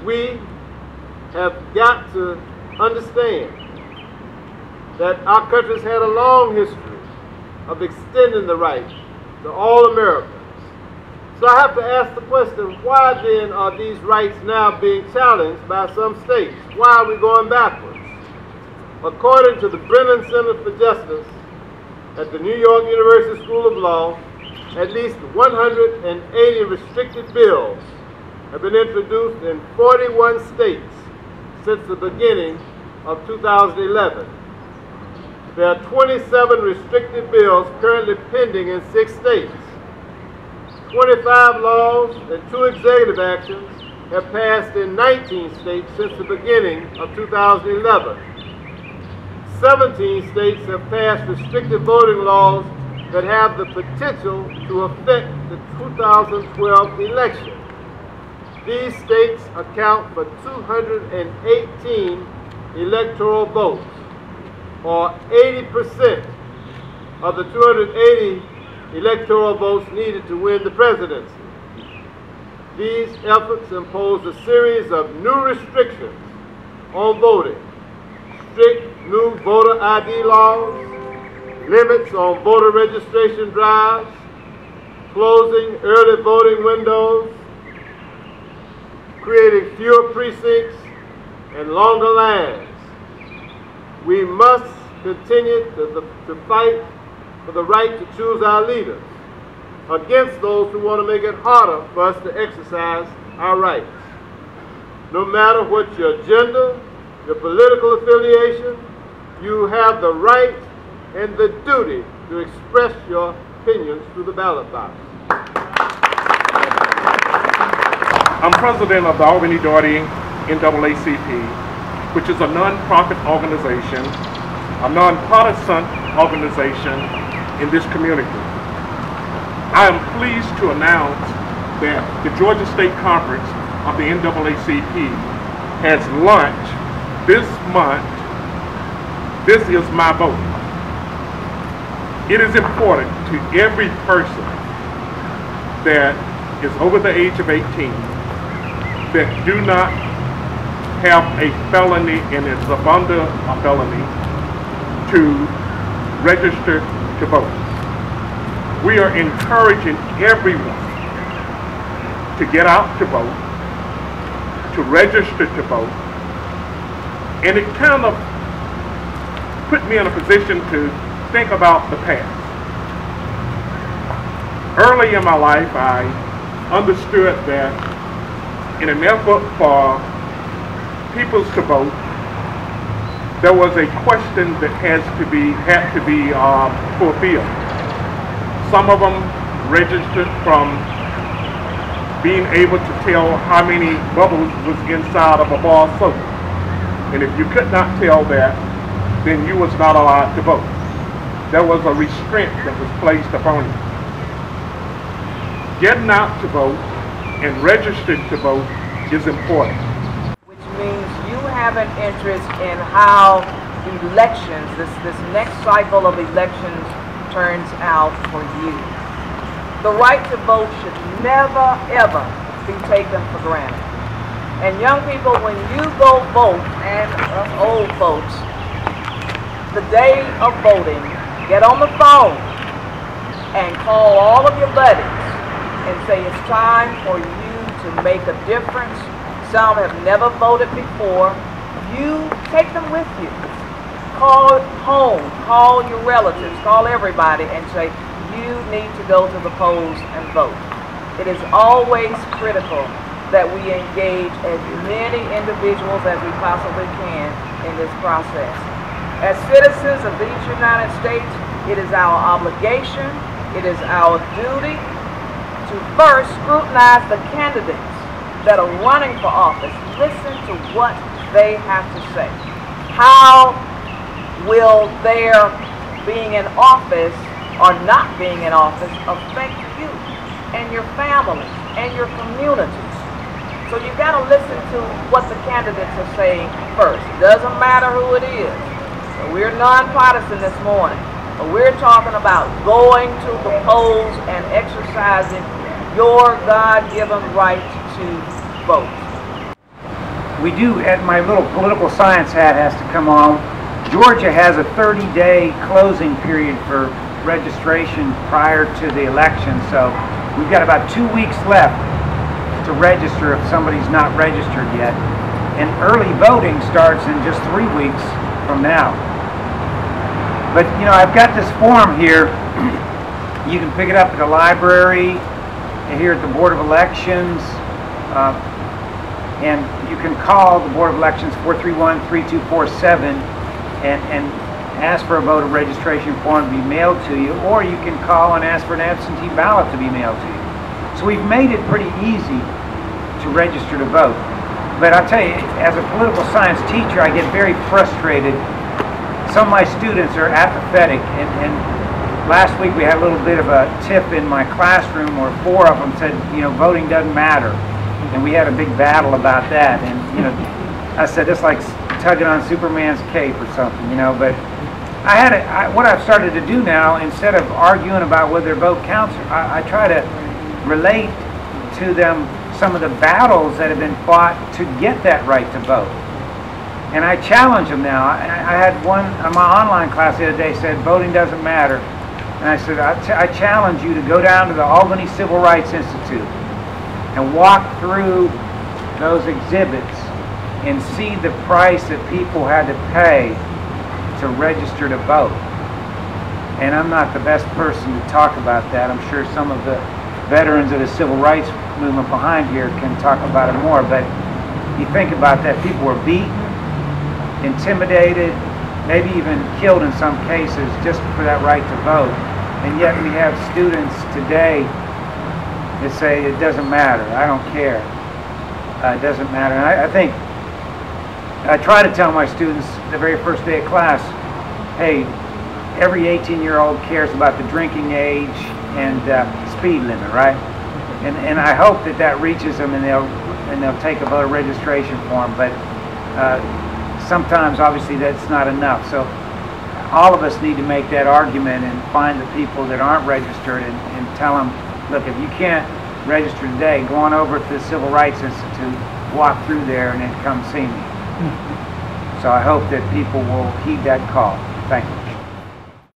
we have got to understand that our country's had a long history of extending the right to all Americans. So I have to ask the question, why then are these rights now being challenged by some states? Why are we going backwards? According to the Brennan Center for Justice at the New York University School of Law, at least 180 restricted bills have been introduced in 41 states since the beginning of 2011. There are 27 restricted bills currently pending in 6 states. 25 laws and 2 executive actions have passed in 19 states since the beginning of 2011. 17 states have passed restricted voting laws that have the potential to affect the 2012 election. These states account for 218 electoral votes, or 80% of the 280 electoral votes needed to win the presidency. These efforts impose a series of new restrictions on voting: strict new voter ID laws, limits on voter registration drives, closing early voting windows, creating fewer precincts and longer lines. We must continue to fight for the right to choose our leaders against those who want to make it harder for us to exercise our rights. No matter what your gender, your political affiliation, you have the right and the duty to express your opinions through the ballot box. I'm president of the Albany-Daugherty NAACP, which is a nonprofit organization, a nonpartisan organization in this community. I am pleased to announce that the Georgia State Conference of the NAACP has launched this month. This is my vote. It is important to every person that is over the age of 18 that do not have a felony and is under a felony to register to vote. We are encouraging everyone to get out to vote, to register to vote, and it kind of put me in a position to think about the past. Early in my life, I understood that in an effort for people to vote, there was a question that had to be fulfilled. Some of them registered from being able to tell how many bubbles was inside of a bar of soap. And if you could not tell that, then you was not allowed to vote. There was a restraint that was placed upon you. Getting out to vote and registering to vote is important. Which means you have an interest in how elections, this next cycle of elections turns out for you. The right to vote should never, ever be taken for granted. And young people, when you go vote, and us old folks, the day of voting, get on the phone and call all of your buddies and say it's time for you to make a difference. Some have never voted before. You take them with you. Call home, call your relatives, call everybody and say you need to go to the polls and vote. It is always critical that we engage as many individuals as we possibly can in this process. As citizens of these United States, it is our obligation, it is our duty to first scrutinize the candidates that are running for office. Listen to what they have to say. How will their being in office or not being in office affect you and your family and your communities? So you've got to listen to what the candidates are saying first. It doesn't matter who it is. We're nonpartisan this morning, but we're talking about going to the polls and exercising your God-given right to vote. we do, my little political science hat has to come on. Georgia has a 30-day closing period for registration prior to the election, so we've got about 2 weeks left to register if somebody's not registered yet. And early voting starts in just 3 weeks from now. But you know, I've got this form here. You can pick it up at the library, here at the Board of Elections, and you can call the Board of Elections 431-3247 and ask for a voter registration form to be mailed to you, or you can call and ask for an absentee ballot to be mailed to you. So we've made it pretty easy to register to vote. But I'll tell you, as a political science teacher, I get very frustrated. Some of my students are apathetic, and last week we had a little bit of a tiff in my classroom where 4 of them said, you know, voting doesn't matter. And we had a big battle about that. And, you know, I said, it's like tugging on Superman's cape or something, you know. But what I've started to do now, instead of arguing about whether their vote counts, I try to relate to them some of the battles that have been fought to get that right to vote. And I challenge them now. I had one in my online class the other day said, voting doesn't matter. And I said, I challenge you to go down to the Albany Civil Rights Institute and walk through those exhibits and see the price that people had to pay to register to vote. And I'm not the best person to talk about that. I'm sure some of the veterans of the civil rights movement behind here can talk about it more. But you think about that, people were beaten, intimidated, maybe even killed in some cases just for that right to vote. And yet we have students today that say it doesn't matter, I don't care, it doesn't matter. And I think I try to tell my students the very first day of class, hey, every 18-year-old cares about the drinking age and speed limit, right? And I hope that that reaches them and they'll take a voter registration form. But sometimes, obviously, that's not enough. So all of us need to make that argument and find the people that aren't registered and tell them, look, if you can't register today, go on over to the Civil Rights Institute, walk through there, and then come see me. So I hope that people will heed that call. Thank you.